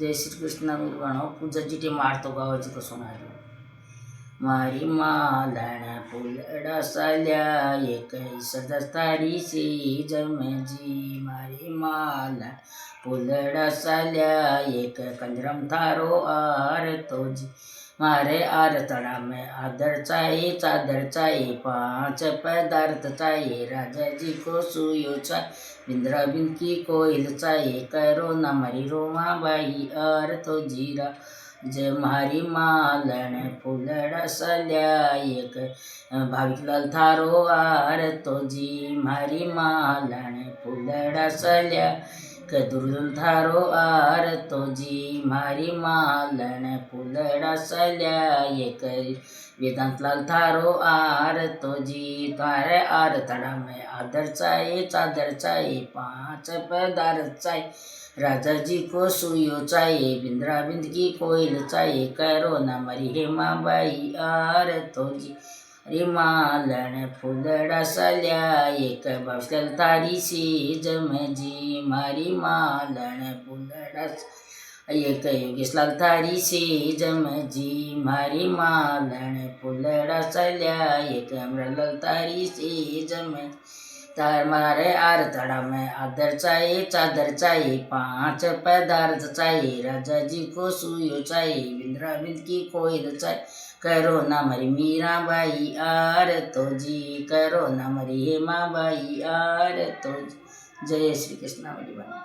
जय श्री कृष्ण निर्वाणो पूजा जी टे मार तो गावा जी तो सुनायो मारी मालण फूलड़ा साल्या एक सदस तारी सी जम जी मारी मालण फूलड़ा साल्या एक कंजरम थारो आर तो जी मारे आरतड़ा में आदर चाहिए चादर चाहिए पांच पदार्थ चाहिए राजा जी को सुयो चाहिए बिंद्रा बिंद की कोयल चाहिए करो न मरी रोमा बाई आर तो जीरा जय मारी मालण फूलड़ा सल्या एक भाविकलाल थारो आर तो जी मारी मालण फूलड़ा सल्या दुर्दुल थारो आर तो जी मारी मालण फूलड़ा सल्या एक वेदांतलाल थारो आर तो जी तारे आर तड़ा में आदर चाहिए चादर चाहिए पांच पदार्थ चाहिए राजा जी को सुयो चाहिए बिंद्रा बिंद की कोयल चाहिए करो न मरी हेमा बाई आर तो जी रे मालण फूलड़ा सल्या एक बसल तारी सी जम जी मारी मालण फूलड़ा एक योगेशलाल तारी सी जम जी मारी मालण फूलड़ा सल्या एक अमरलाल तारी सी जम तार मारे आर तड़ा में आदर चाहिए चादर चाहिए पांच पदार्थ चाहिए राजा जी को सुयो चाहिए बिंद्रा बिंद की कोयल चाहिए करो न मरी मीरा बाई आर तो जी करो न मरी हेमा बाई आर तो जी। जय श्री कृष्ण।